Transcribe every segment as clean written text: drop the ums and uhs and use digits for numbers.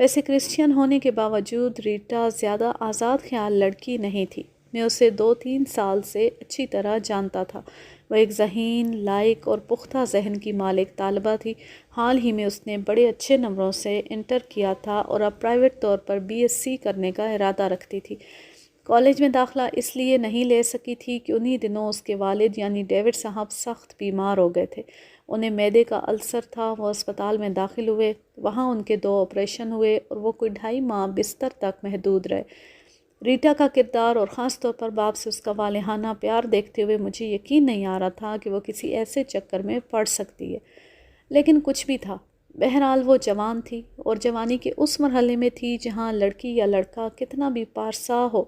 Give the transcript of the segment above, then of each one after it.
ویسے کرسچین ہونے کے باوجود ریٹا زیادہ آزاد خیال لڑکی نہیں تھی۔ میں اسے 2-3 سال سے اچھی طرح جانتا تھا۔ وہ ایک ذہین، لائق اور پختہ ذہن کی مالک طالبہ تھی۔ حال ہی میں اس نے بڑے اچھے نمبروں سے انٹر کیا تھا اور اب پرائیویٹ طور پر BSc کرنے کا ارادہ رکھتی تھی۔ کالج میں داخلہ اس لیے نہیں لے سکی تھی کہ انہی دنوں اس کے والد یعنی ڈیوڈ صاحب سخت بیمار ہو گئے تھے۔ انہیں معدے کا السر تھا۔ وہ اسپتال میں داخل ہوئے۔ وہاں ان کے 2 آپریشن ہوئے اور وہ کوئی 2.5 ماہ بستر تک محدود رہے۔ ریٹا کا کردار اور خاص طور پر باپ سے اس کا والہانہ پیار دیکھتے ہوئے مجھے یقین نہیں آ رہا تھا کہ وہ کسی ایسے چکر میں پڑ سکتی ہے، لیکن کچھ بھی تھا۔ بہرحال وہ جوان تھی اور جوانی کے اس مرحلے میں تھی جہاں لڑکی یا لڑکا کتنا بھی پارسا ہو،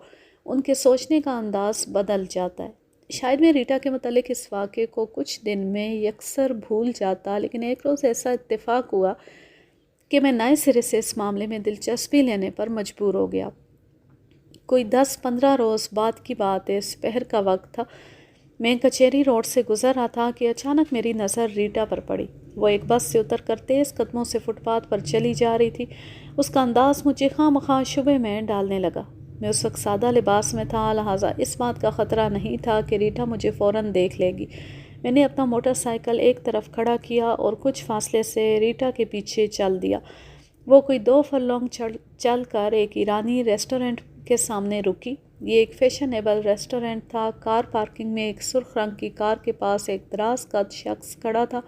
ان کے سوچنے کا انداز بدل جاتا ہے۔ شاید میں ریٹا کے متعلق اس واقعے کو کچھ دن میں یکسر بھول جاتا، لیکن ایک روز ایسا اتفاق ہوا کہ میں نئے سرے سے اس معاملے میں دلچسپی لینے پر مجبور ہو گیا۔ کوئی 10-15 روز بعد کی بات ہے، دوپہر کا وقت تھا۔ میں کچہری روڈ سے گزر رہا تھا کہ اچانک میری نظر ریٹا پر پڑی۔ وہ ایک بس سے اتر کر تیز قدموں سے فٹ پاتھ پر چلی جا رہی تھی۔ اس کا انداز مجھے خواہ مخواہ شبے میں ڈالنے لگا۔ میں اس وقت سادہ لباس میں تھا، لہٰذا اس بات کا خطرہ نہیں تھا کہ ریٹا مجھے فوراً دیکھ لے گی۔ میں نے اپنا موٹر سائیکل ایک طرف کھڑا کیا اور کچھ فاصلے سے ریٹا کے پیچھے چل دیا۔ وہ کوئی 2 فرلانگ چل کر ایک ایرانی ریسٹورنٹ کے سامنے رکی۔ یہ ایک فیشنیبل ریسٹورنٹ تھا۔ کار پارکنگ میں ایک سرخ رنگ کی کار کے پاس ایک دراز قد شخص کھڑا تھا۔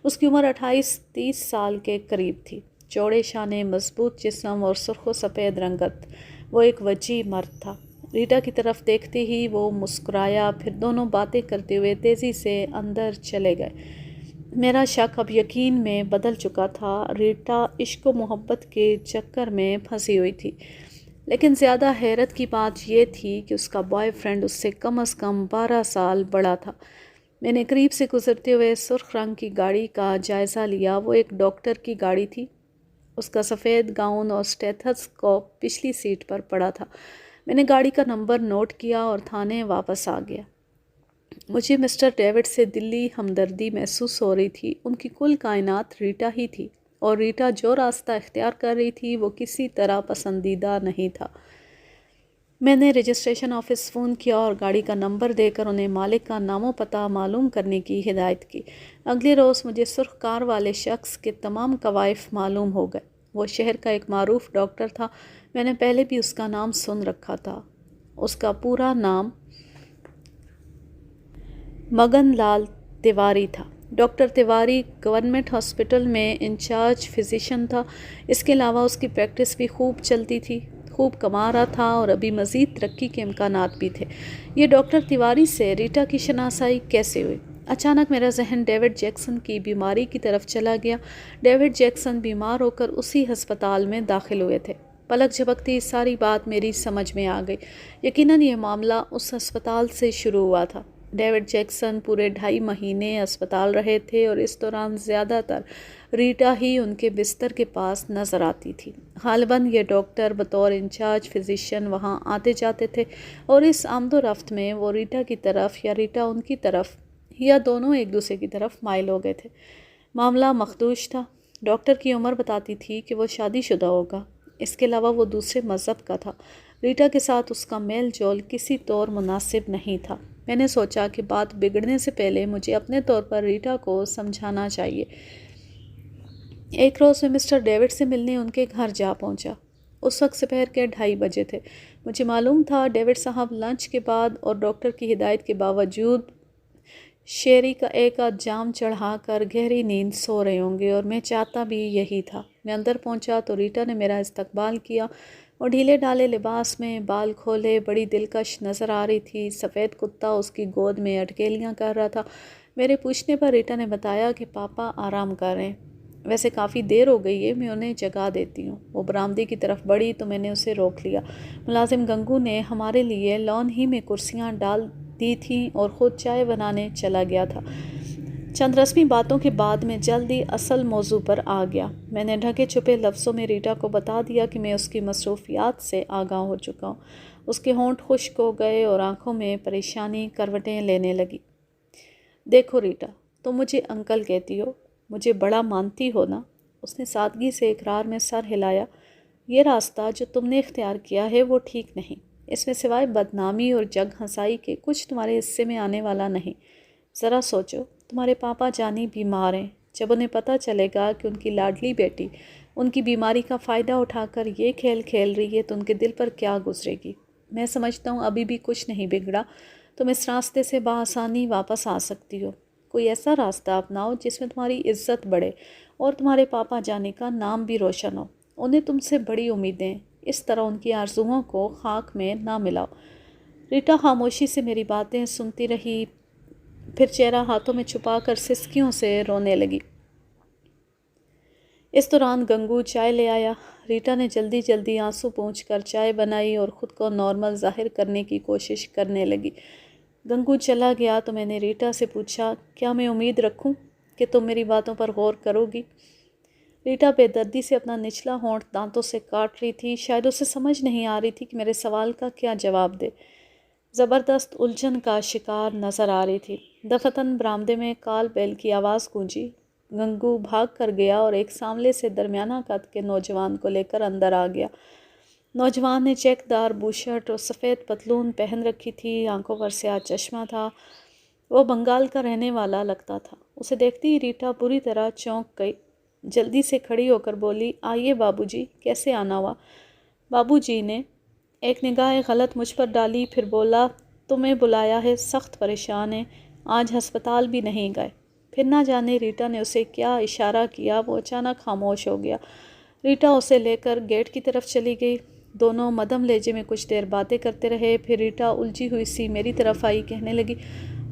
اس کی عمر 28-30 سال کے قریب تھی۔ چوڑے شانے، مضبوط جسم اور سرخ و سفید رنگت۔ وہ ایک وجیح مرد تھا۔ ریٹا کی طرف دیکھتے ہی وہ مسکرایا، پھر دونوں باتیں کرتے ہوئے تیزی سے اندر چلے گئے۔ میرا شک اب یقین میں بدل چکا تھا۔ ریٹا عشق و محبت کے چکر میں پھنسی ہوئی تھی، لیکن زیادہ حیرت کی بات یہ تھی کہ اس کا بوائے فرینڈ اس سے کم از کم 12 سال بڑا تھا۔ میں نے قریب سے گزرتے ہوئے سرخ رنگ کی گاڑی کا جائزہ لیا۔ وہ ایک ڈاکٹر کی گاڑی تھی۔ اس کا سفید گاؤن اور اسٹیتھوسکوپ پچھلی سیٹ پر پڑا تھا۔ میں نے گاڑی کا نمبر نوٹ کیا اور تھانے واپس آ گیا۔ مجھے مسٹر ڈیوڈ سے دلی ہمدردی محسوس ہو رہی تھی۔ ان کی کل کائنات ریٹا ہی تھی، اور ریٹا جو راستہ اختیار کر رہی تھی وہ کسی طرح پسندیدہ نہیں تھا۔ میں نے رجسٹریشن آفس فون کیا اور گاڑی کا نمبر دے کر انہیں مالک کا نام و پتہ معلوم کرنے کی ہدایت کی۔ اگلے روز مجھے سرخ کار والے شخص کے تمام کوائف معلوم ہو گئے۔ وہ شہر کا ایک معروف ڈاکٹر تھا۔ میں نے پہلے بھی اس کا نام سن رکھا تھا۔ اس کا پورا نام مگن لال تیواری تھا۔ ڈاکٹر تیواری گورنمنٹ ہاسپٹل میں انچارج فزیشین تھا۔ اس کے علاوہ اس کی پریکٹس بھی خوب چلتی تھی، خوب کما رہا تھا اور ابھی مزید ترقی کے امکانات بھی تھے۔ یہ ڈاکٹر تیواری سے ریٹا کی شناسائی کیسے ہوئی؟ اچانک میرا ذہن ڈیوڈ جیکسن کی بیماری کی طرف چلا گیا۔ ڈیوڈ جیکسن بیمار ہو کر اسی ہسپتال میں داخل ہوئے تھے۔ پلک جھپکتی ساری بات میری سمجھ میں آ گئی۔ یقیناً یہ معاملہ اس ہسپتال سے شروع ہوا تھا۔ ڈیوڈ جیکسن پورے 2.5 مہینے ہسپتال رہے تھے اور اس دوران زیادہ تر ریٹا ہی ان کے بستر کے پاس نظر آتی تھی۔ غالباً یہ ڈاکٹر بطور انچارج فزیشین وہاں آتے جاتے تھے اور اس آمد و رفت میں وہ ریٹا کی طرف یا ریٹا ان کی طرف یا دونوں ایک دوسرے کی طرف مائل ہو گئے تھے۔ معاملہ مخدوش تھا۔ ڈاکٹر کی عمر بتاتی تھی کہ وہ شادی شدہ ہوگا۔ اس کے علاوہ وہ دوسرے مذہب کا تھا۔ ریٹا کے ساتھ اس کا میل جول کسی طور مناسب نہیں تھا۔ میں نے سوچا کہ بات بگڑنے سے پہلے مجھے اپنے طور پر ریٹا کو سمجھانا چاہیے۔ ایک روز میں مسٹر ڈیوڈ سے ملنے ان کے گھر جا پہنچا۔ اس وقت دوپہر کے 2:30 بجے تھے۔ مجھے معلوم تھا ڈیوڈ صاحب لنچ کے بعد اور ڈاکٹر کی ہدایت کے باوجود شیری کا ایک آدھ جام چڑھا کر گہری نیند سو رہے ہوں گے، اور میں چاہتا بھی یہی تھا۔ میں اندر پہنچا تو ریٹا نے میرا استقبال کیا اور ڈھیلے ڈھالے لباس میں، بال کھولے، بڑی دلکش نظر آ رہی تھی۔ سفید کتا اس کی گود میں اٹکیلیاں کر رہا تھا۔ میرے پوچھنے پر ریٹا نے بتایا کہ پاپا آرام کر رہے ہیں، ویسے کافی دیر ہو گئی ہے، میں انہیں جگا دیتی ہوں۔ وہ برآمدے کی طرف بڑھی تو میں نے اسے روک لیا۔ ملازم گنگو نے ہمارے لیے لان ہی میں کرسیاں ڈال دی تھیں اور خود چائے بنانے چلا گیا تھا۔ چند رسمی باتوں کے بعد میں جلدی اصل موضوع پر آ گیا۔ میں نے ڈھکے چھپے لفظوں میں ریٹا کو بتا دیا کہ میں اس کی مصروفیات سے آگاہ ہو چکا ہوں۔ اس کے ہونٹ خشک ہو گئے اور آنکھوں میں پریشانی کروٹیں لینے لگی۔ دیکھو ریٹا، تم مجھے انکل کہتی ہو، مجھے بڑا مانتی ہو نا؟ اس نے سادگی سے اقرار میں سر ہلایا۔ یہ راستہ جو تم نے اختیار کیا ہے وہ ٹھیک نہیں، اس میں سوائے بدنامی اور جگ ہنسائی کے کچھ تمہارے حصے میں آنے والا نہیں۔ ذرا سوچو، تمہارے پاپا جانی بیمار ہیں، جب انہیں پتہ چلے گا کہ ان کی لاڈلی بیٹی ان کی بیماری کا فائدہ اٹھا کر یہ کھیل کھیل رہی ہے تو ان کے دل پر کیا گزرے گی۔ میں سمجھتا ہوں ابھی بھی کچھ نہیں بگڑا، تم اس راستے سے بآسانی واپس آ سکتی ہو۔ کوئی ایسا راستہ اپناؤ جس میں تمہاری عزت بڑھے اور تمہارے پاپا جانی کا نام بھی روشن ہو۔ انہیں تم سے بڑی امیدیں، اس طرح ان کی آرزوؤں کو خاک میں نہ ملاؤ۔ ریٹا خاموشی سے میری باتیں سنتی رہی، پھر چہرہ ہاتھوں میں چھپا کر سسکیوں سے رونے لگی۔ اس دوران گنگو چائے لے آیا۔ ریٹا نے جلدی جلدی آنسو پونچھ کر چائے بنائی اور خود کو نارمل ظاہر کرنے کی کوشش کرنے لگی۔ گنگو چلا گیا تو میں نے ریٹا سے پوچھا، کیا میں امید رکھوں کہ تم میری باتوں پر غور کرو گی؟ ریٹا بے دردی سے اپنا نچلا ہونٹ دانتوں سے کاٹ رہی تھی، شاید اسے سمجھ نہیں آ رہی تھی کہ میرے سوال کا کیا جواب دے۔ زبردست الجھن کا شکار نظر آ رہی تھی۔ دفتن برآمدے میں کال بیل کی آواز گونجی۔ گنگو بھاگ کر گیا اور ایک سانولے سے درمیانہ قد کے نوجوان کو لے کر اندر آ گیا۔ نوجوان نے چیک دار بوشرٹ اور سفید پتلون پہن رکھی تھی، آنکھوں پر سیاہ چشمہ تھا۔ وہ بنگال کا رہنے والا لگتا تھا۔ اسے دیکھتی ہی ریٹا پوری طرح چونک گئی، جلدی سے کھڑی ہو کر بولی، آئیے بابو جی، کیسے آنا ہوا؟ بابو جی نے ایک نگاہ غلط مجھ پر ڈالی، پھر بولا، تمہیں بلایا ہے، سخت پریشان ہے، آج ہسپتال بھی نہیں گئے۔ پھر نہ جانے ریٹا نے اسے کیا اشارہ کیا، وہ اچانک خاموش ہو گیا۔ ریٹا اسے لے کر گیٹ کی طرف چلی گئی۔ دونوں مدھم لہجے میں کچھ دیر باتیں کرتے رہے، پھر ریٹا الجھی ہوئی سی میری طرف آئی، کہنے لگی،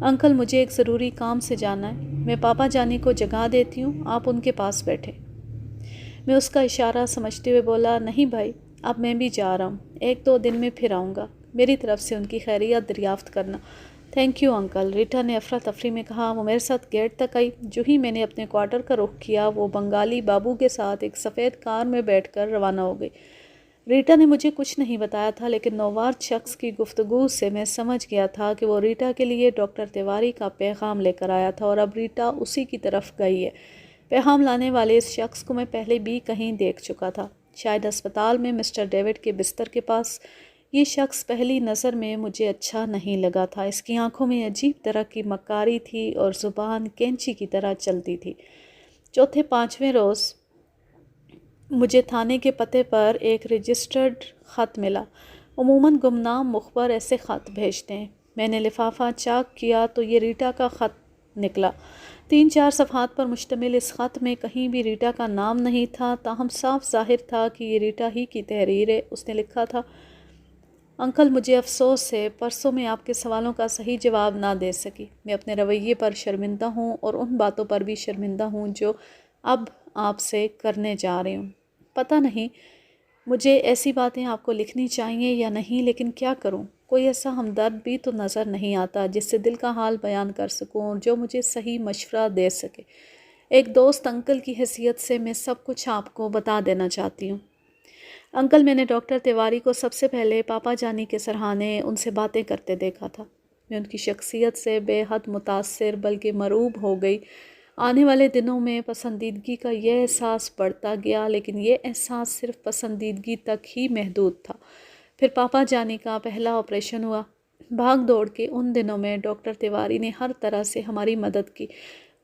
انکل مجھے ایک ضروری کام سے جانا ہے، میں پاپا جانی کو جگا دیتی ہوں، آپ ان کے پاس بیٹھے۔ میں اس کا اشارہ سمجھتے ہوئے بولا، نہیں بھائی، اب میں بھی جا رہا ہوں، 1-2 دن میں پھر آؤں گا، میری طرف سے ان کی خیریت دریافت کرنا۔ تھینک یو انکل، ریٹا نے افراتفری میں کہا۔ وہ میرے ساتھ گیٹ تک آئی۔ جو ہی میں نے اپنے کوارٹر کا رخ کیا، وہ بنگالی بابو کے ساتھ ایک سفید کار میں بیٹھ کر روانہ ہو گئی۔ ریٹا نے مجھے کچھ نہیں بتایا تھا، لیکن نووار شخص کی گفتگو سے میں سمجھ گیا تھا کہ وہ ریٹا کے لیے ڈاکٹر تیواری کا پیغام لے کر آیا تھا اور اب ریٹا اسی کی طرف گئی ہے۔ پیغام لانے والے اس شخص کو میں پہلے بھی کہیں دیکھ چکا تھا، شاید ہسپتال میں مسٹر ڈیوڈ کے بستر کے پاس۔ یہ شخص پہلی نظر میں مجھے اچھا نہیں لگا تھا۔ اس کی آنکھوں میں عجیب طرح کی مکاری تھی اور زبان کینچی کی طرح چلتی تھی۔ 4-5ویں روز مجھے تھانے کے پتے پر ایک رجسٹرڈ خط ملا۔ عموماً گمنام مخبر ایسے خط بھیجتے ہیں۔ میں نے لفافہ چاک کیا تو یہ ریٹا کا خط نکلا۔ 3-4 صفحات پر مشتمل اس خط میں کہیں بھی ریٹا کا نام نہیں تھا، تاہم صاف ظاہر تھا کہ یہ ریٹا ہی کی تحریر ہے۔ اس نے لکھا تھا، انکل مجھے افسوس ہے، پرسوں میں آپ کے سوالوں کا صحیح جواب نہ دے سکی۔ میں اپنے رویے پر شرمندہ ہوں اور ان باتوں پر بھی شرمندہ ہوں جو اب آپ سے کرنے جا رہی ہوں۔ پتہ نہیں مجھے ایسی باتیں آپ کو لکھنی چاہیے یا نہیں، لیکن کیا کروں؟ کوئی ایسا ہمدرد بھی تو نظر نہیں آتا جس سے دل کا حال بیان کر سکوں اور جو مجھے صحیح مشورہ دے سکے۔ ایک دوست انکل کی حیثیت سے میں سب کچھ آپ کو بتا دینا چاہتی ہوں۔ انکل، میں نے ڈاکٹر تیواری کو سب سے پہلے پاپا جانی کے سرہانے ان سے باتیں کرتے دیکھا تھا۔ میں ان کی شخصیت سے بے حد متاثر بلکہ مرعوب ہو گئی۔ آنے والے دنوں میں پسندیدگی کا یہ احساس بڑھتا گیا، لیکن یہ احساس صرف پسندیدگی تک ہی محدود تھا۔ پھر پاپا جانی کا پہلا آپریشن ہوا۔ بھاگ دوڑ کے ان دنوں میں ڈاکٹر تیواری نے ہر طرح سے ہماری مدد کی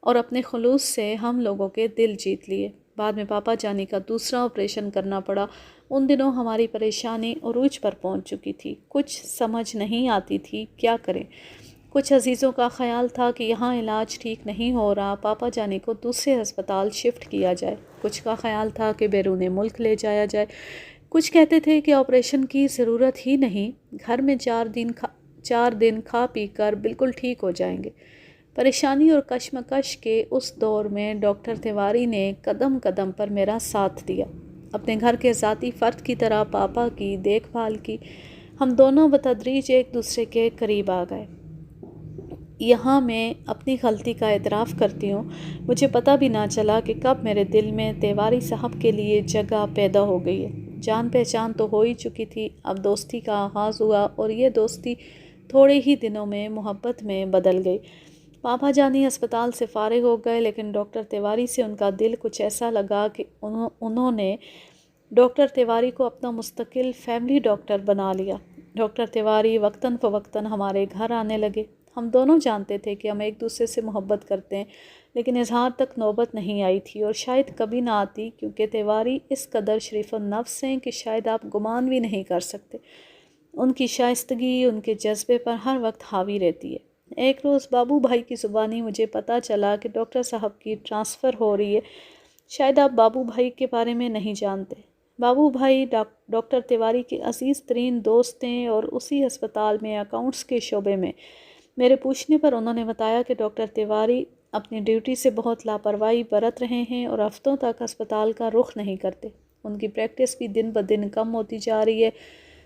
اور اپنے خلوص سے ہم لوگوں کے دل جیت لیے۔ بعد میں پاپا جانی کا دوسرا آپریشن کرنا پڑا۔ ان دنوں ہماری پریشانی عروج پر پہنچ چکی تھی، کچھ سمجھ نہیں آتی تھی کیا کریں۔ کچھ عزیزوں کا خیال تھا کہ یہاں علاج ٹھیک نہیں ہو رہا، پاپا جانی کو دوسرے ہسپتال شفٹ کیا جائے۔ کچھ کا خیال تھا کہ بیرون ملک لے جایا جائے۔ کچھ کہتے تھے کہ آپریشن کی ضرورت ہی نہیں، گھر میں 4 دن کھا پی کر بالکل ٹھیک ہو جائیں گے۔ پریشانی اور کشمکش کے اس دور میں ڈاکٹر تیواری نے قدم قدم پر میرا ساتھ دیا، اپنے گھر کے ذاتی فرد کی طرح پاپا کی دیکھ بھال کی۔ ہم دونوں بتدریج ایک دوسرے کے قریب آ گئے۔ یہاں میں اپنی غلطی کا اعتراف کرتی ہوں، مجھے پتہ بھی نہ چلا کہ کب میرے دل میں تیواری صاحب کے لیے جگہ پیدا ہو گئی ہے۔ جان پہچان تو ہو ہی چکی تھی، اب دوستی کا آغاز ہوا اور یہ دوستی تھوڑے ہی دنوں میں محبت میں بدل گئی۔ پاپا جانی ہسپتال سے فارغ ہو گئے، لیکن ڈاکٹر تیواری سے ان کا دل کچھ ایسا لگا کہ انہوں نے ڈاکٹر تیواری کو اپنا مستقل فیملی ڈاکٹر بنا لیا۔ ڈاکٹر تیواری وقتاً فوقتاً ہمارے گھر آنے لگے۔ ہم دونوں جانتے تھے کہ ہم ایک دوسرے سے محبت کرتے ہیں، لیکن اظہار تک نوبت نہیں آئی تھی اور شاید کبھی نہ آتی، کیونکہ تیواری اس قدر شریف النفس ہیں کہ شاید آپ گمان بھی نہیں کر سکتے۔ ان کی شائستگی ان کے جذبے پر ہر وقت حاوی رہتی ہے۔ ایک روز بابو بھائی کی زبانی مجھے پتہ چلا کہ ڈاکٹر صاحب کی ٹرانسفر ہو رہی ہے۔ شاید آپ بابو بھائی کے بارے میں نہیں جانتے۔ بابو بھائی ڈاکٹر تیواری کے عزیز ترین دوست ہیں اور اسی ہسپتال میں اکاؤنٹس کے شعبے میں۔ میرے پوچھنے پر انہوں نے بتایا کہ ڈاکٹر تیواری اپنی ڈیوٹی سے بہت لاپرواہی برت رہے ہیں اور ہفتوں تک ہسپتال کا رخ نہیں کرتے۔ ان کی پریکٹس بھی دن بدن کم ہوتی جا رہی ہے۔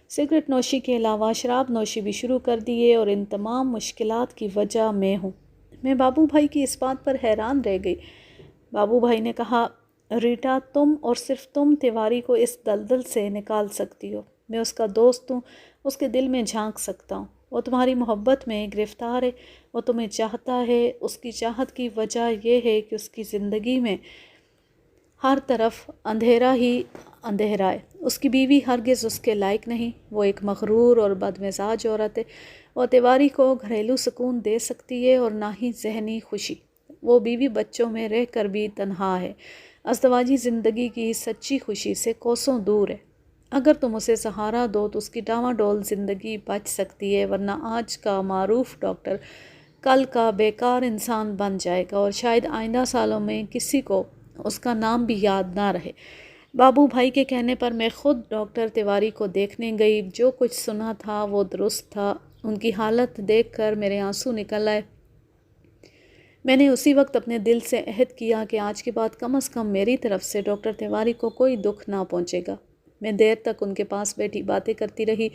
سگریٹ نوشی کے علاوہ شراب نوشی بھی شروع کر دی ہے اور ان تمام مشکلات کی وجہ میں ہوں۔ میں بابو بھائی کی اس بات پر حیران رہ گئی۔ بابو بھائی نے کہا، ریٹا، تم اور صرف تم تیواری کو اس دلدل سے نکال سکتی ہو۔ میں اس کا دوست ہوں، اس کے دل میں جھانک سکتا ہوں۔ وہ تمہاری محبت میں گرفتار ہے، وہ تمہیں چاہتا ہے۔ اس کی چاہت کی وجہ یہ ہے کہ اس کی زندگی میں ہر طرف اندھیرا ہی اندھیرا ہے۔ اس کی بیوی ہرگز اس کے لائق نہیں، وہ ایک مغرور اور بدمزاج عورت ہے۔ وہ تیواری کو گھریلو سکون دے سکتی ہے اور نہ ہی ذہنی خوشی۔ وہ بیوی بچوں میں رہ کر بھی تنہا ہے، ازدواجی زندگی کی سچی خوشی سے کوسوں دور ہے۔ اگر تم اسے سہارا دو تو اس کی ڈاواڈول زندگی بچ سکتی ہے، ورنہ آج کا معروف ڈاکٹر کل کا بیکار انسان بن جائے گا اور شاید آئندہ سالوں میں کسی کو اس کا نام بھی یاد نہ رہے۔ بابو بھائی کے کہنے پر میں خود ڈاکٹر تیواری کو دیکھنے گئی۔ جو کچھ سنا تھا وہ درست تھا۔ ان کی حالت دیکھ کر میرے آنسو نکل آئے۔ میں نے اسی وقت اپنے دل سے عہد کیا کہ آج کے بعد کم از کم میری طرف سے ڈاکٹر تیواری کو کوئی دکھ نہ پہنچے گا۔ میں دیر تک ان کے پاس بیٹھی باتیں کرتی رہی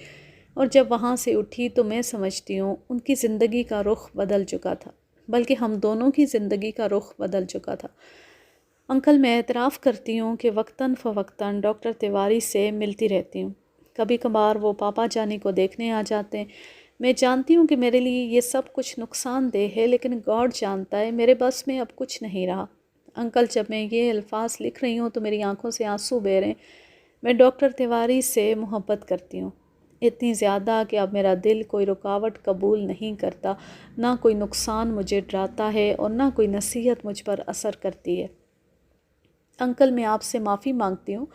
اور جب وہاں سے اٹھی تو میں سمجھتی ہوں ان کی زندگی کا رخ بدل چکا تھا، بلکہ ہم دونوں کی زندگی کا رخ بدل چکا تھا۔ انکل، میں اعتراف کرتی ہوں کہ وقتاً فوقتاً ڈاکٹر تیواری سے ملتی رہتی ہوں۔ کبھی کبھار وہ پاپا جانی کو دیکھنے آ جاتے ہیں۔ میں جانتی ہوں کہ میرے لیے یہ سب کچھ نقصان دہ ہے، لیکن گاڈ جانتا ہے میرے بس میں اب کچھ نہیں رہا۔ انکل، جب میں یہ الفاظ لکھ رہی ہوں تو میری آنکھوں سے آنسو بہہ رہے ہیں۔ میں ڈاکٹر تیواری سے محبت کرتی ہوں، اتنی زیادہ کہ اب میرا دل کوئی رکاوٹ قبول نہیں کرتا، نہ کوئی نقصان مجھے ڈراتا ہے اور نہ کوئی نصیحت مجھ پر اثر کرتی ہے۔ انکل، میں آپ سے معافی مانگتی ہوں،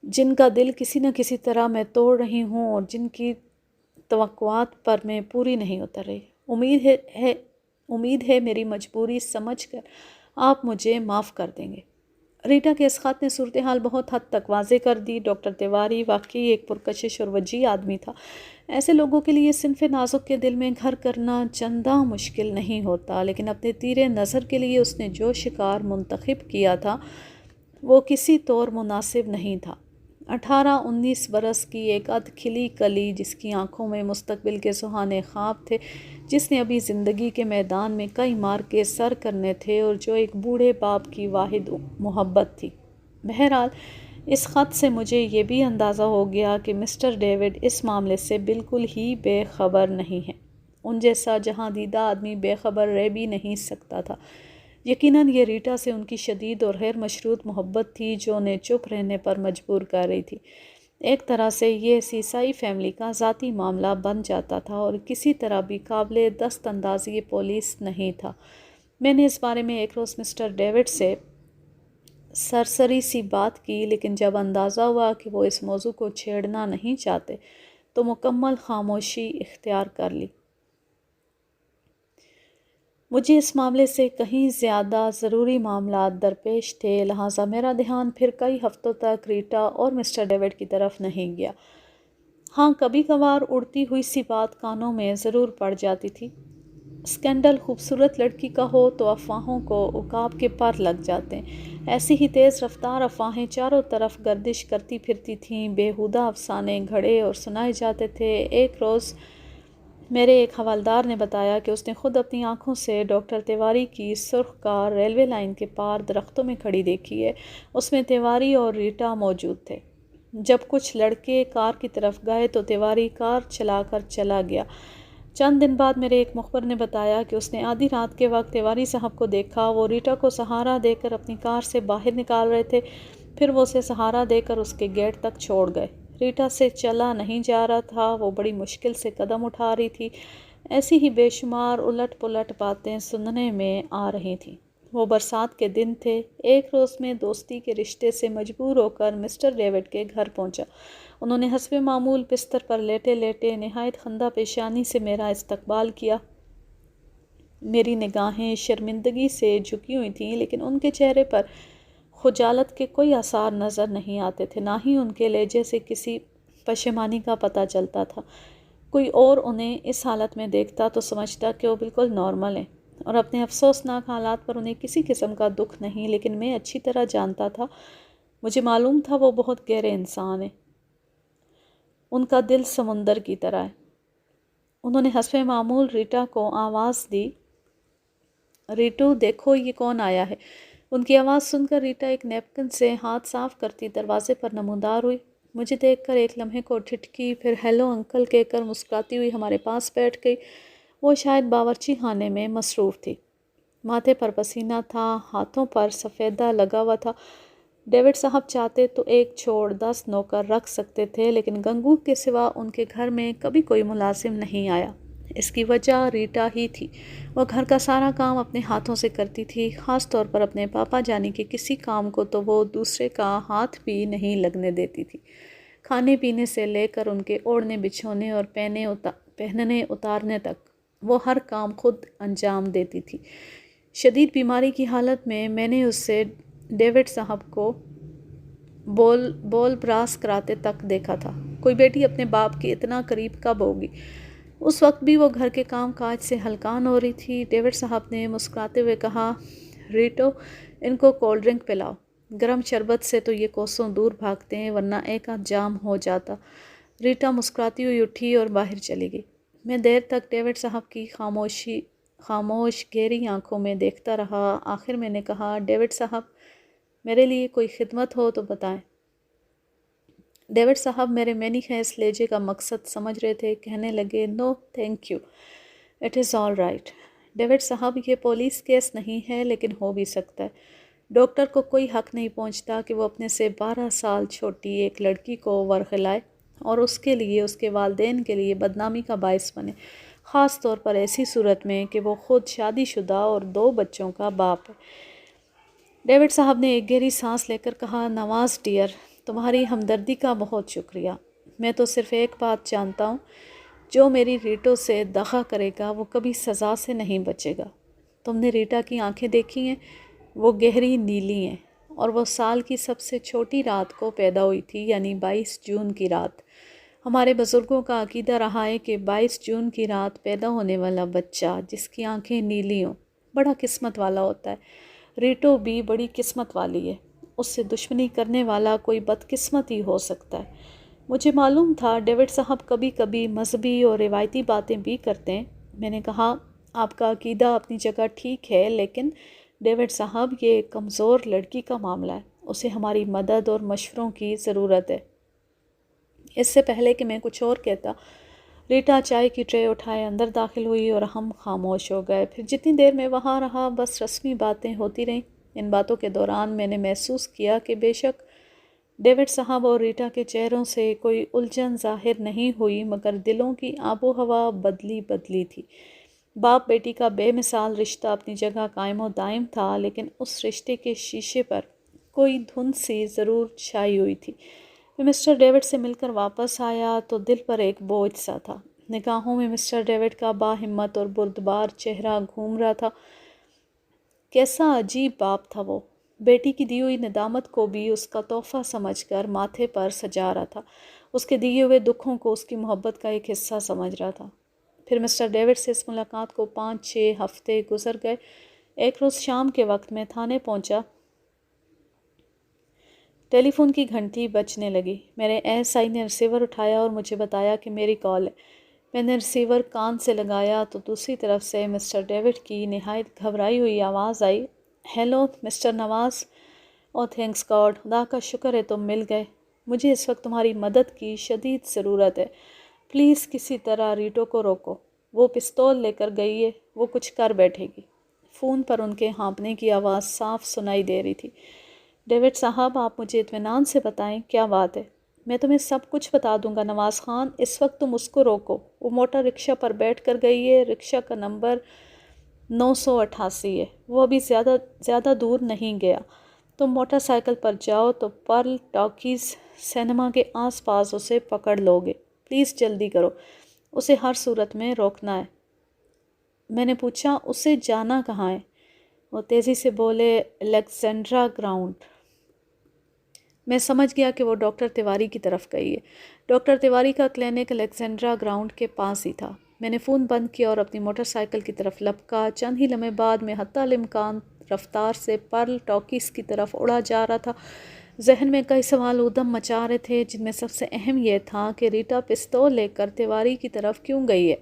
جن کا دل کسی نہ کسی طرح میں توڑ رہی ہوں اور جن کی توقعات پر میں پوری نہیں اتر رہی۔ امید ہے میری مجبوری سمجھ کر آپ مجھے معاف کر دیں گے۔ ریٹا کے اس خط نے صورتحال بہت حد تک واضح کر دی۔ ڈاکٹر تیواری واقعی ایک پرکشش اور وجیح آدمی تھا۔ ایسے لوگوں کے لیے صنف نازک کے دل میں گھر کرنا چنداں مشکل نہیں ہوتا، لیکن اپنے تیر نظر کے لیے اس نے جو شکار منتخب کیا تھا وہ کسی طور مناسب نہیں تھا۔ 18-19 برس کی ایک ادھ کھلی کلی، جس کی آنکھوں میں مستقبل کے سہانے خواب تھے، جس نے ابھی زندگی کے میدان میں کئی مارکے سر کرنے تھے اور جو ایک بوڑھے باپ کی واحد محبت تھی۔ بہرحال اس خط سے مجھے یہ بھی اندازہ ہو گیا کہ مسٹر ڈیوڈ اس معاملے سے بالکل ہی بے خبر نہیں ہے۔ ان جیسا جہاں دیدہ آدمی بے خبر رہ بھی نہیں سکتا تھا۔ یقیناً یہ ریٹا سے ان کی شدید اور غیر مشروط محبت تھی جو انہیں چپ رہنے پر مجبور کر رہی تھی۔ ایک طرح سے یہ سیسائی فیملی کا ذاتی معاملہ بن جاتا تھا اور کسی طرح بھی قابل دست اندازی پولیس نہیں تھا۔ میں نے اس بارے میں ایک روز مسٹر ڈیوڈ سے سرسری سی بات کی، لیکن جب اندازہ ہوا کہ وہ اس موضوع کو چھیڑنا نہیں چاہتے تو مکمل خاموشی اختیار کر لی۔ مجھے اس معاملے سے کہیں زیادہ ضروری معاملات درپیش تھے، لہٰذا میرا دھیان پھر کئی ہفتوں تک ریٹا اور مسٹر ڈیوڈ کی طرف نہیں گیا۔ ہاں، کبھی کبھار اڑتی ہوئی سی بات کانوں میں ضرور پڑ جاتی تھی۔ اسکینڈل خوبصورت لڑکی کا ہو تو افواہوں کو عقاب کے پر لگ جاتے ہیں۔ ایسی ہی تیز رفتار افواہیں چاروں طرف گردش کرتی پھرتی تھیں، بیہودہ افسانے گھڑے اور سنائے جاتے تھے۔ ایک روز میرے ایک حوالدار نے بتایا کہ اس نے خود اپنی آنکھوں سے ڈاکٹر تیواری کی سرخ کار ریلوے لائن کے پار درختوں میں کھڑی دیکھی ہے۔ اس میں تیواری اور ریٹا موجود تھے۔ جب کچھ لڑکے کار کی طرف گئے تو تیواری کار چلا کر چلا گیا۔ چند دن بعد میرے ایک مخبر نے بتایا کہ اس نے آدھی رات کے وقت تیواری صاحب کو دیکھا۔ وہ ریٹا کو سہارا دے کر اپنی کار سے باہر نکال رہے تھے۔ پھر وہ اسے سہارا دے کر اس کے گیٹ تک چھوڑ گئے۔ ریٹا سے چلا نہیں جا رہا تھا، وہ بڑی مشکل سے قدم اٹھا رہی تھی۔ ایسی ہی بے شمار الٹ پلٹ باتیں سننے میں آ رہی تھیں۔ وہ برسات کے دن تھے۔ ایک روز میں دوستی کے رشتے سے مجبور ہو کر مسٹر ڈیوڈ کے گھر پہنچا۔ انہوں نے حسب معمول بستر پر لیٹے لیٹے نہایت خندہ پیشانی سے میرا استقبال کیا۔ میری نگاہیں شرمندگی سے جھکی ہوئی تھیں، لیکن ان کے چہرے پر خجالت کے کوئی آثار نظر نہیں آتے تھے، نہ ہی ان کے لہجے سے کسی پشیمانی کا پتہ چلتا تھا۔ کوئی اور انہیں اس حالت میں دیکھتا تو سمجھتا کہ وہ بالکل نارمل ہیں اور اپنے افسوسناک حالات پر انہیں کسی قسم کا دکھ نہیں، لیکن میں اچھی طرح جانتا تھا، مجھے معلوم تھا وہ بہت گہرے انسان ہیں۔ ان کا دل سمندر کی طرح ہے۔ انہوں نے حسب معمول ریٹا کو آواز دی، ریٹو دیکھو یہ کون آیا ہے۔ ان کی آواز سن کر ریٹا ایک نیپکن سے ہاتھ صاف کرتی دروازے پر نمودار ہوئی۔ مجھے دیکھ کر ایک لمحے کو ٹھٹکی، پھر ہیلو انکل کہہ کر مسکراتی ہوئی ہمارے پاس بیٹھ گئی۔ وہ شاید باورچی خانے میں مصروف تھی۔ ماتھے پر پسینہ تھا، ہاتھوں پر سفیدہ لگا ہوا تھا۔ ڈیوڈ صاحب چاہتے تو ایک چھوڑ 10 نوکر رکھ سکتے تھے، لیکن گنگو کے سوا ان کے گھر میں کبھی کوئی ملازم نہیں آیا۔ اس کی وجہ ریٹا ہی تھی۔ وہ گھر کا سارا کام اپنے ہاتھوں سے کرتی تھی، خاص طور پر اپنے پاپا جانی کے کسی کام کو تو وہ دوسرے کا ہاتھ بھی نہیں لگنے دیتی تھی۔ کھانے پینے سے لے کر ان کے اوڑھنے بچھونے اور پہننے اتارنے تک وہ ہر کام خود انجام دیتی تھی۔ شدید بیماری کی حالت میں نے اس سے ڈیوڈ صاحب کو بول براس کراتے تک دیکھا تھا۔ کوئی بیٹی اپنے باپ کے اتنا قریب کب ہوگی؟ اس وقت بھی وہ گھر کے کام کاج سے ہلکان ہو رہی تھی۔ ڈیوڈ صاحب نے مسکراتے ہوئے کہا، ریٹو ان کو کولڈ ڈرنک پلاؤ، گرم شربت سے تو یہ کوسوں دور بھاگتے ہیں، ورنہ ایک آدھ جام ہو جاتا۔ ریٹا مسکراتی ہوئی اٹھی اور باہر چلی گئی۔ میں دیر تک ڈیوڈ صاحب کی خاموش گہری آنکھوں میں دیکھتا رہا۔ آخر میں نے کہا، ڈیوڈ صاحب میرے لیے کوئی خدمت ہو تو بتائیں۔ ڈیوڈ صاحب میرے مینی خیز لہجے کا مقصد سمجھ رہے تھے، کہنے لگے، no thank you, it is all right. David صاحب یہ پولیس کیس نہیں ہے، لیکن ہو بھی سکتا ہے۔ ڈاکٹر کو کوئی حق نہیں پہنچتا کہ وہ اپنے سے 12 سال چھوٹی ایک لڑکی کو ورغلائے اور اس کے لیے، اس کے والدین کے لیے بدنامی کا باعث بنے، خاص طور پر ایسی صورت میں کہ وہ خود شادی شدہ اور 2 بچوں کا باپ ہے۔ ڈیوڈ صاحب نے ایک گہری سانس لے کر کہا، نواز ڈیئر، تمہاری ہمدردی کا بہت شکریہ۔ میں تو صرف ایک بات جانتا ہوں، جو میری ریٹو سے دغا کرے گا وہ کبھی سزا سے نہیں بچے گا۔ تم نے ریٹا کی آنکھیں دیکھی ہیں، وہ گہری نیلی ہیں، اور وہ سال کی سب سے چھوٹی رات کو پیدا ہوئی تھی، یعنی 22 جون کی رات۔ ہمارے بزرگوں کا عقیدہ رہا ہے کہ 22 جون کی رات پیدا ہونے والا بچہ جس کی آنکھیں نیلی ہوں بڑا قسمت والا ہوتا ہے۔ ریٹو بھی بڑی قسمت والی ہے، اس سے دشمنی کرنے والا کوئی بدقسمت ہی ہو سکتا ہے۔ مجھے معلوم تھا ڈیوڈ صاحب کبھی کبھی مذہبی اور روایتی باتیں بھی کرتے ہیں۔ میں نے کہا، آپ کا عقیدہ اپنی جگہ ٹھیک ہے، لیکن ڈیوڈ صاحب یہ ایک کمزور لڑکی کا معاملہ ہے، اسے ہماری مدد اور مشوروں کی ضرورت ہے۔ اس سے پہلے کہ میں کچھ اور کہتا، ریٹا چائے کی ٹرے اٹھائے اندر داخل ہوئی اور ہم خاموش ہو گئے۔ پھر جتنی دیر میں وہاں رہا بس رسمی باتیں ہوتی رہیں۔ ان باتوں کے دوران میں نے محسوس کیا کہ بے شک ڈیوڈ صاحب اور ریٹا کے چہروں سے کوئی الجھن ظاہر نہیں ہوئی، مگر دلوں کی آب و ہوا بدلی تھی۔ باپ بیٹی کا بے مثال رشتہ اپنی جگہ قائم و دائم تھا، لیکن اس رشتے کے شیشے پر کوئی دھند سی ضرور چھائی ہوئی تھی۔ میں مسٹر ڈیوڈ سے مل کر واپس آیا تو دل پر ایک بوجھ سا تھا۔ نگاہوں میں مسٹر ڈیوڈ کا باہمت اور بردبار چہرہ گھوم رہا تھا۔ کیسا عجیب باپ تھا وہ! بیٹی کی دی ہوئی ندامت کو بھی اس کا تحفہ سمجھ کر ماتھے پر سجا رہا تھا، اس کے دیے ہوئے دکھوں کو اس کی محبت کا ایک حصہ سمجھ رہا تھا۔ پھر مسٹر ڈیوڈ سے اس ملاقات کو 5-6 ہفتے گزر گئے۔ ایک روز شام کے وقت میں تھانے پہنچا۔ ٹیلی فون کی گھنٹی بجنے لگی۔ میرے SI نے ریسیور اٹھایا اور مجھے بتایا کہ میری کال ہے۔ میں نے ریسیور کان سے لگایا تو دوسری طرف سے مسٹر ڈیوڈ کی نہایت گھبرائی ہوئی آواز آئی، ہیلو مسٹر نواز، او تھینکس گاڈ، خدا کا شکر ہے تم مل گئے۔ مجھے اس وقت تمہاری مدد کی شدید ضرورت ہے۔ پلیز کسی طرح ریٹو کو روکو، وہ پستول لے کر گئی ہے، وہ کچھ کر بیٹھے گی۔ فون پر ان کے ہانپنے کی آواز صاف سنائی دے رہی تھی۔ ڈیوڈ صاحب آپ مجھے اطمینان سے بتائیں کیا بات ہے؟ میں تمہیں سب کچھ بتا دوں گا نواز خان، اس وقت تم اس کو روکو۔ وہ موٹر رکشہ پر بیٹھ کر گئی ہے، رکشہ کا نمبر 988 ہے، وہ ابھی زیادہ دور نہیں گیا۔ تم موٹر سائیکل پر جاؤ تو پرل ٹاکیز سینما کے آس پاس اسے پکڑ لو گے۔ پلیز جلدی کرو، اسے ہر صورت میں روکنا ہے۔ میں نے پوچھا اسے جانا کہاں ہے؟ وہ تیزی سے بولے الیگزینڈرا گراؤنڈ۔ میں سمجھ گیا کہ وہ ڈاکٹر تیواری کی طرف گئی ہے۔ ڈاکٹر تیواری کا کلینک الیگزینڈرا گراؤنڈ کے پاس ہی تھا۔ میں نے فون بند کیا اور اپنی موٹر سائیکل کی طرف لپکا۔ چند ہی لمحے بعد میں حتی الامکان رفتار سے پرل ٹاکیز کی طرف اڑا جا رہا تھا۔ ذہن میں کئی سوال ادھم مچا رہے تھے، جن میں سب سے اہم یہ تھا کہ ریٹا پستول لے کر تیواری کی طرف کیوں گئی ہے۔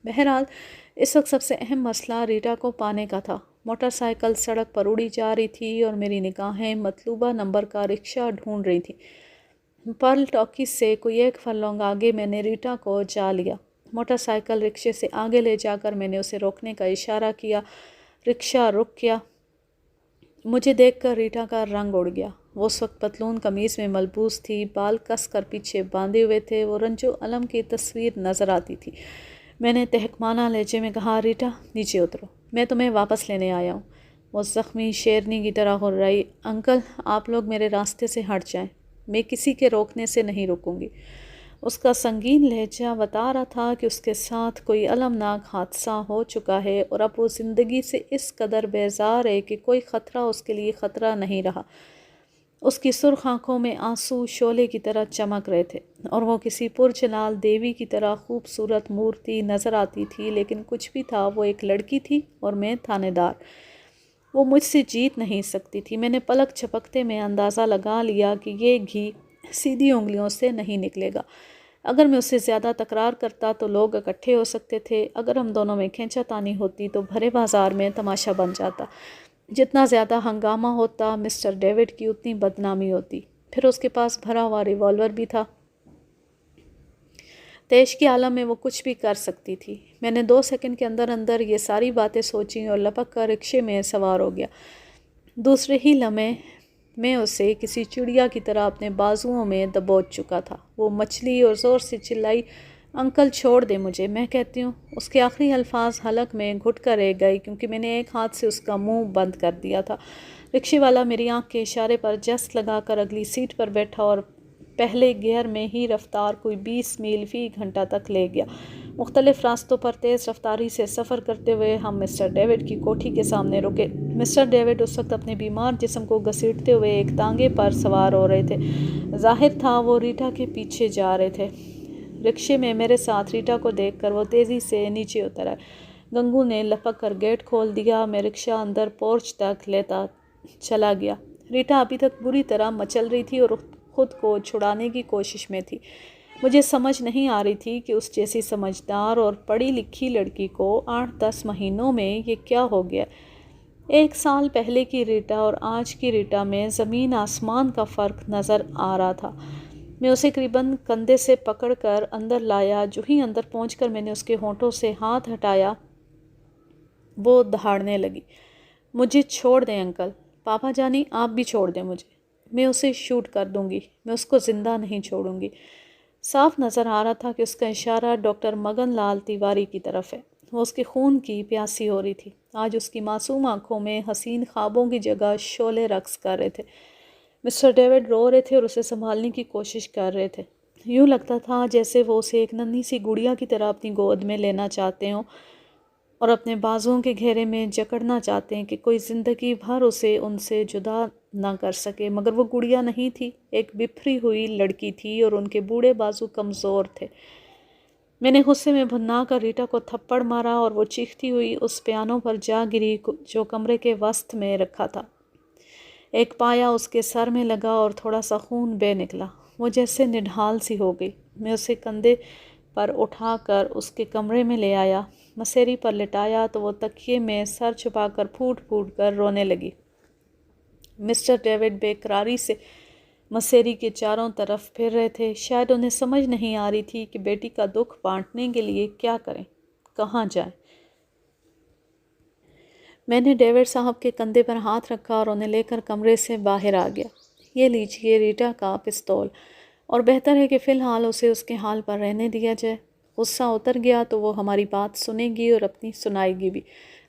بہرحال اس وقت سب سے اہم مسئلہ ریٹا کو پانے کا تھا۔ موٹر سائیکل سڑک پر اڑی جا رہی تھی اور میری نگاہیں مطلوبہ نمبر کا رکشہ ڈھونڈ رہی تھیں۔ پرل ٹاکیز سے کوئی 1 فرلانگ آگے میں نے ریٹا کو جا لیا۔ موٹر سائیکل رکشے سے آگے لے جا کر میں نے اسے روکنے کا اشارہ کیا۔ رکشہ رک گیا۔ مجھے دیکھ کر ریٹا کا رنگ اڑ گیا۔ وہ اس وقت پتلون قمیض میں ملبوس تھی، بال کس کر پیچھے باندھے ہوئے تھے، وہ رنج و الم کی تصویر نظر آتی تھی۔ میں نے تہکمانہ لہجے میں کہا، ریٹا نیچے اترو، میں تمہیں واپس لینے آیا ہوں۔ وہ زخمی شیرنی کی طرح ہررائی، انکل آپ لوگ میرے راستے سے ہٹ جائیں، میں کسی کے روکنے سے نہیں رکوں گی۔ اس کا سنگین لہجہ بتا رہا تھا کہ اس کے ساتھ کوئی المناک حادثہ ہو چکا ہے اور اب وہ زندگی سے اس قدر بیزار ہے کہ کوئی خطرہ اس کے لیے خطرہ نہیں رہا۔ اس کی سرخ آنکھوں میں آنسو شعلے کی طرح چمک رہے تھے اور وہ کسی پرجلال دیوی کی طرح خوبصورت مورتی نظر آتی تھی، لیکن کچھ بھی تھا، وہ ایک لڑکی تھی اور میں تھانے دار۔ وہ مجھ سے جیت نہیں سکتی تھی۔ میں نے پلک جھپکتے میں اندازہ لگا لیا کہ یہ گھی سیدھی انگلیوں سے نہیں نکلے گا۔ اگر میں اس سے زیادہ تکرار کرتا تو لوگ اکٹھے ہو سکتے تھے، اگر ہم دونوں میں کھینچا تانی ہوتی تو بھرے بازار میں تماشا بن جاتا۔ جتنا زیادہ ہنگامہ ہوتا مسٹر ڈیوڈ کی اتنی بدنامی ہوتی۔ پھر اس کے پاس بھرا ہوا ریوالور بھی تھا۔ تیش کے عالم میں وہ کچھ بھی کر سکتی تھی۔ میں نے 2 سیکنڈ کے اندر اندر یہ ساری باتیں سوچیں اور لپک کر رکشے میں سوار ہو گیا۔ دوسرے ہی لمحے میں اسے کسی چڑیا کی طرح اپنے بازوؤں میں دبوچ چکا تھا۔ وہ مچلی اور زور سے چلائی، انکل چھوڑ دے مجھے، میں کہتی ہوں۔ اس کے آخری الفاظ حلق میں گھٹ کر رہ گئے کیونکہ میں نے ایک ہاتھ سے اس کا منہ بند کر دیا تھا۔ رکشے والا میری آنکھ کے اشارے پر جست لگا کر اگلی سیٹ پر بیٹھا اور پہلے گیئر میں ہی رفتار کوئی 20 میل فی گھنٹہ تک لے گیا۔ مختلف راستوں پر تیز رفتاری سے سفر کرتے ہوئے ہم مسٹر ڈیوڈ کی کوٹھی کے سامنے رکے۔ مسٹر ڈیوڈ اس وقت اپنے بیمار جسم کو گھسیٹتے ہوئے ایک تانگے پر سوار ہو رہے تھے۔ ظاہر تھا وہ ریٹا کے پیچھے جا رہے تھے۔ رکشے میں میرے ساتھ ریٹا کو دیکھ کر وہ تیزی سے نیچے اتر آئے۔ گنگو نے لپک کر گیٹ کھول دیا۔ میں رکشہ اندر پورچ تک لیتا چلا گیا۔ ریٹا ابھی تک بری طرح مچل رہی تھی اور خود کو چھڑانے کی کوشش میں تھی۔ مجھے سمجھ نہیں آ رہی تھی کہ اس جیسی سمجھدار اور پڑھی لکھی لڑکی کو 8-10 مہینوں میں یہ کیا ہو گیا۔ 1 سال پہلے کی ریٹا اور آج کی ریٹا میں زمین آسمان کا فرق نظر آ رہا تھا۔ میں اسے قریباً کندھے سے پکڑ کر اندر لایا۔ جو ہی اندر پہنچ کر میں نے اس کے ہونٹوں سے ہاتھ ہٹایا، وہ دہاڑنے لگی۔ مجھے چھوڑ دیں انکل۔ پاپا جانی آپ بھی چھوڑ دیں مجھے، میں اسے شوٹ کر دوں گی، میں اس کو زندہ نہیں چھوڑوں گی۔ صاف نظر آ رہا تھا کہ اس کا اشارہ ڈاکٹر مگن لال تیواری کی طرف ہے۔ وہ اس کے خون کی پیاسی ہو رہی تھی۔ آج اس کی معصوم آنکھوں میں حسین خوابوں کی جگہ شعلے رقص کر رہے تھے۔ مسٹر ڈیوڈ رو رہے تھے اور اسے سنبھالنے کی کوشش کر رہے تھے۔ یوں لگتا تھا جیسے وہ اسے ایک ننھی سی گڑیا کی طرح اپنی گود میں لینا چاہتے ہوں اور اپنے بازوؤں کے گھیرے میں جکڑنا چاہتے ہیں کہ کوئی زندگی بھر اسے ان سے جدا نہ کر سکے، مگر وہ گڑیا نہیں تھی، ایک بپھری ہوئی لڑکی تھی اور ان کے بوڑھے بازو کمزور تھے۔ میں نے غصے میں بھنا کر ریٹا کو تھپڑ مارا اور وہ چیختی ہوئی اس پیانو پر جا گری جو کمرے کے وسط میں رکھا تھا۔ ایک پایا اس کے سر میں لگا اور تھوڑا سا خون بہہ نکلا۔ وہ جیسے نڈھال سی ہو گئی۔ میں اسے کندھے پر اٹھا کر اس کے کمرے میں لے آیا۔ مسیری پر لٹایا تو وہ تکیے میں سر چھپا کر پھوٹ پھوٹ کر رونے لگی۔ مسٹر ڈیوڈ بے قراری سے مسیری کے چاروں طرف پھر رہے تھے۔ شاید انہیں سمجھ نہیں آ رہی تھی کہ بیٹی کا دکھ بانٹنے کے لیے کیا کریں، کہاں جائیں۔ میں نے ڈیوڈ صاحب کے کندھے پر ہاتھ رکھا اور انہیں لے کر کمرے سے باہر آ گیا۔ یہ لیجیے ریٹا کا پستول، اور بہتر ہے کہ فی الحال اسے اس کے حال پر رہنے دیا جائے۔ غصہ اتر گیا تو وہ ہماری بات سنے گی اور اپنی سنائے گی بھی۔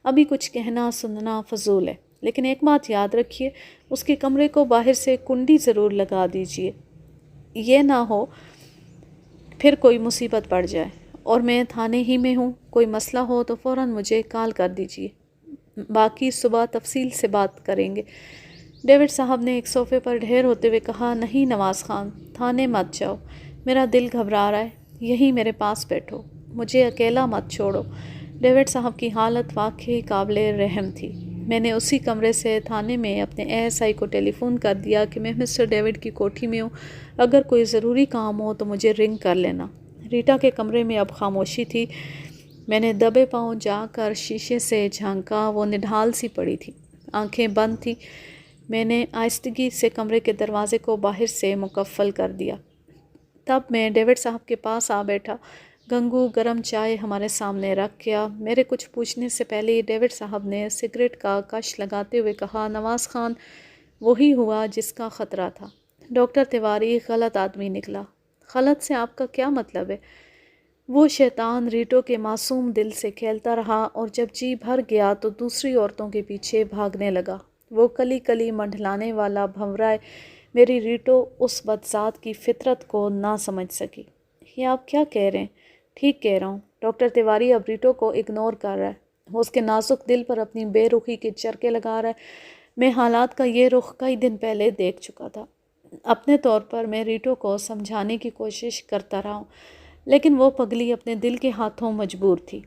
ابھی کچھ کہنا سننا فضول ہے، لیکن ایک بات یاد رکھیے، اس کے کمرے کو باہر سے کنڈی ضرور لگا دیجیے، یہ نہ ہو پھر کوئی مصیبت پڑ جائے۔ اور میں تھانے ہی میں ہوں، کوئی مسئلہ ہو تو فوراً مجھے کال کر دیجیے، باقی صبح تفصیل سے بات کریں گے۔ ڈیوڈ صاحب نے ایک صوفے پر ڈھیر ہوتے ہوئے کہا، نہیں نواز خان، تھانے مت جاؤ، میرا دل گھبرا رہا ہے، یہیں میرے پاس بیٹھو، مجھے اکیلا مت چھوڑو۔ ڈیوڈ صاحب کی حالت واقعی قابل رحم تھی۔ میں نے اسی کمرے سے تھانے میں اپنے ASI کو ٹیلی فون کر دیا کہ میں مسٹر ڈیوڈ کی کوٹھی میں ہوں، اگر کوئی ضروری کام ہو تو مجھے رنگ کر لینا۔ ریٹا کے کمرے میں اب خاموشی تھی۔ میں نے دبے پاؤں جا کر شیشے سے جھانکا، وہ نڈھال سی پڑی تھی، آنکھیں بند تھیں۔ میں نے آہستگی سے کمرے کے دروازے کو باہر سے مقفل کر دیا۔ تب میں ڈیوڈ صاحب کے پاس آ بیٹھا۔ گنگو گرم چائے ہمارے سامنے رکھ گیا۔ میرے کچھ پوچھنے سے پہلے ہی ڈیوڈ صاحب نے سگریٹ کا کش لگاتے ہوئے کہا، نواز خان، وہی ہوا جس کا خطرہ تھا۔ ڈاکٹر تیواری غلط آدمی نکلا۔ غلط سے آپ کا کیا مطلب ہے؟ وہ شیطان ریٹو کے معصوم دل سے کھیلتا رہا اور جب جی بھر گیا تو دوسری عورتوں کے پیچھے بھاگنے لگا۔ وہ کلی کلی منڈلانے والا بھنورائے میری ریٹو اس بدذات کی فطرت کو نہ سمجھ سکی۔ یہ آپ کیا کہہ رہے ہیں؟ ٹھیک کہہ رہا ہوں۔ ڈاکٹر تیواری اب ریٹو کو اگنور کر رہا ہے، وہ اس کے نازک دل پر اپنی بے رخی کے چرکے لگا رہا ہے۔ میں حالات کا یہ رخ کئی دن پہلے دیکھ چکا تھا۔ اپنے طور پر میں ریٹو کو سمجھانے کی کوشش کرتا رہا ہوں، لیکن وہ پگلی اپنے دل کے ہاتھوں مجبور تھی،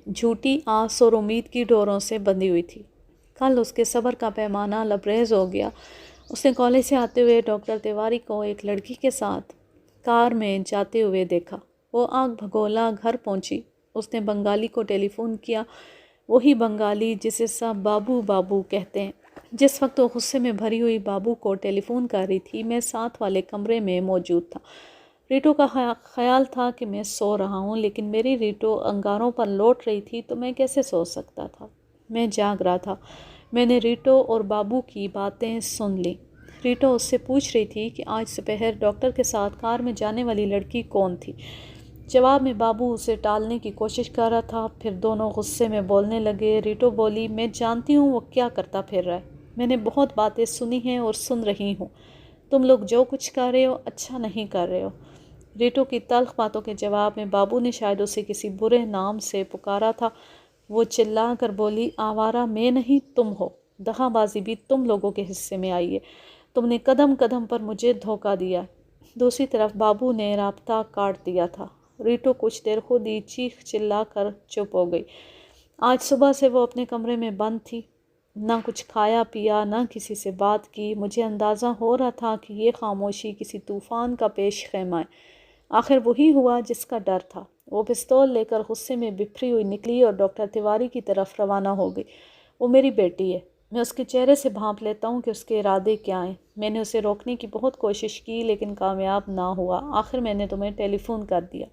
جھوٹی آس اور امید کی ڈوروں سے بندھی ہوئی تھی۔ کل اس کے صبر کا پیمانہ لبریز ہو گیا۔ اس نے کالج سے آتے ہوئے ڈاکٹر تیواری کو ایک لڑکی کے ساتھ کار میں جاتے ہوئے دیکھا۔ وہ آنکھ بھگولا گھر پہنچی۔ اس نے بنگالی کو ٹیلی فون کیا، وہی بنگالی جسے سب بابو بابو کہتے ہیں۔ جس وقت وہ غصے میں بھری ہوئی بابو کو ٹیلی فون کر رہی تھی، میں ساتھ والے کمرے میں موجود تھا۔ ریٹو کا خیال تھا کہ میں سو رہا ہوں، لیکن میری ریٹو انگاروں پر لوٹ رہی تھی تو میں کیسے سو سکتا تھا؟ میں جاگ رہا تھا۔ میں نے ریٹو اور بابو کی باتیں سن لیں۔ ریٹو اس سے پوچھ رہی تھی کہ آج دوپہر ڈاکٹر کے ساتھ کار میں جانے والی لڑکی کون تھی۔ جواب میں بابو اسے ٹالنے کی کوشش کر رہا تھا، پھر دونوں غصے میں بولنے لگے۔ ریٹو بولی، میں جانتی ہوں وہ کیا کرتا پھر رہا ہے، میں نے بہت باتیں سنی ہیں اور سن رہی ہوں، تم لوگ جو کچھ کر رہے ہو اچھا نہیں کر رہے ہو۔ ریٹو کی تلخ باتوں کے جواب میں بابو نے شاید اسے کسی برے نام سے پکارا تھا۔ وہ چلا کر بولی، آوارہ میں نہیں تم ہو، دغا بازی بھی تم لوگوں کے حصے میں آئی ہے، تم نے قدم قدم پر مجھے دھوکہ دیا۔ دوسری طرف بابو نے رابطہ کاٹ دیا تھا۔ ریٹو کچھ دیر خود ہی چیخ چلا کر چپ ہو گئی۔ آج صبح سے وہ اپنے کمرے میں بند تھی، نہ کچھ کھایا پیا، نہ کسی سے بات کی۔ مجھے اندازہ ہو رہا تھا کہ یہ خاموشی کسی طوفان کا پیش خیمہ ہے۔ آخر وہی ہوا جس کا ڈر تھا۔ وہ پستول لے کر غصے میں بپھری ہوئی نکلی اور ڈاکٹر تیواری کی طرف روانہ ہو گئی۔ وہ میری بیٹی ہے، میں اس کے چہرے سے بھانپ لیتا ہوں کہ اس کے ارادے کیا ہیں۔ میں نے اسے روکنے کی بہت کوشش کی لیکن کامیاب نہ ہوا۔ آخر میں نے تمہیں ٹیلی فون کر دیا۔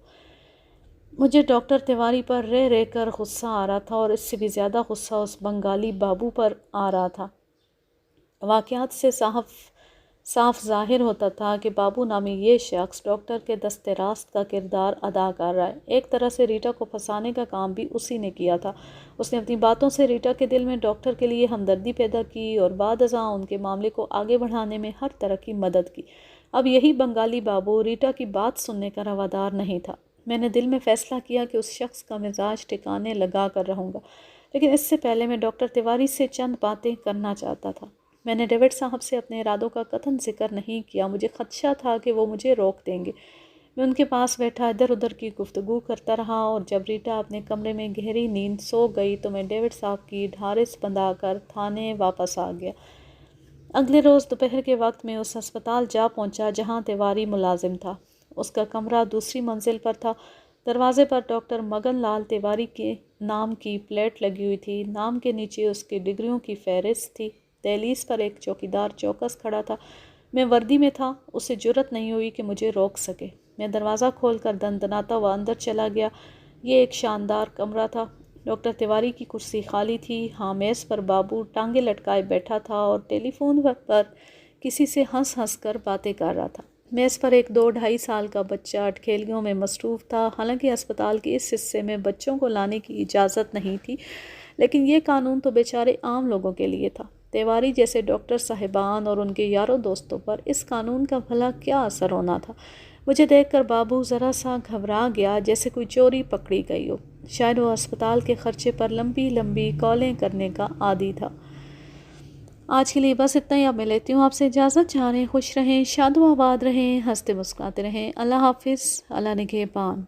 مجھے ڈاکٹر تیواری پر رہ رہ کر غصہ آ رہا تھا اور اس سے بھی زیادہ غصہ اس بنگالی بابو پر آ رہا تھا۔ واقعات سے صاف ظاہر ہوتا تھا کہ بابو نامی یہ شخص ڈاکٹر کے دست راست کا کردار ادا کر رہا ہے۔ ایک طرح سے ریٹا کو پھنسانے کا کام بھی اسی نے کیا تھا۔ اس نے اپنی باتوں سے ریٹا کے دل میں ڈاکٹر کے لیے ہمدردی پیدا کی اور بعد ازاں ان کے معاملے کو آگے بڑھانے میں ہر طرح کی مدد کی۔ اب یہی بنگالی بابو ریٹا کی بات سننے کا روادار نہیں تھا۔ میں نے دل میں فیصلہ کیا کہ اس شخص کا مزاج ٹھکانے لگا کر رہوں گا، لیکن اس سے پہلے میں ڈاکٹر تیواری سے چند باتیں کرنا چاہتا تھا۔ میں نے ڈیوڈ صاحب سے اپنے ارادوں کا قطعاً ذکر نہیں کیا، مجھے خدشہ تھا کہ وہ مجھے روک دیں گے۔ میں ان کے پاس بیٹھا ادھر ادھر کی گفتگو کرتا رہا اور جب ریٹا اپنے کمرے میں گہری نیند سو گئی تو میں ڈیوڈ صاحب کی ڈھارس بندھا کر تھانے واپس آ گیا۔ اگلے روز دوپہر کے وقت میں اس ہسپتال جا پہنچا جہاں تیواری ملازم تھا۔ اس کا کمرہ دوسری منزل پر تھا۔ دروازے پر ڈاکٹر مگن لال تیواری کے نام کی پلیٹ لگی ہوئی تھی۔ نام کے نیچے اس کی ڈگریوں کی فہرست تھی۔ دہلیز پر ایک چوکیدار چوکس کھڑا تھا۔ میں وردی میں تھا، اسے جرأت نہیں ہوئی کہ مجھے روک سکے۔ میں دروازہ کھول کر دندناتا ہوا اندر چلا گیا۔ یہ ایک شاندار کمرہ تھا۔ ڈاکٹر تیواری کی کرسی خالی تھی. ہاں میز پر بابو ٹانگیں لٹکائے بیٹھا تھا اور ٹیلی فون پر کسی سے ہنس ہنس کر باتیں کر رہا تھا. میز پر ایک 2-2.5 سال کا بچہ اٹکھیلیوں میں مصروف تھا. حالانکہ اسپتال کے اس حصے میں بچوں کو لانے کی اجازت نہیں تھی، لیکن یہ قانون تو بیچارے عام لوگوں کے لیے تھا. تیواری جیسے ڈاکٹر صاحبان اور ان کے یاروں دوستوں پر اس قانون کا بھلا کیا اثر ہونا تھا؟ مجھے دیکھ کر بابو ذرا سا گھبرا گیا، جیسے کوئی چوری پکڑی گئی ہو. شاید وہ اسپتال کے خرچے پر لمبی لمبی کالیں کرنے کا عادی تھا. آج کے لیے بس اتنا ہی. اب میں لیتی ہوں آپ سے اجازت. جانے خوش رہیں، شاد و آباد رہیں، ہنستے مسکراتے رہیں. اللہ حافظ. اللہ نگہبان.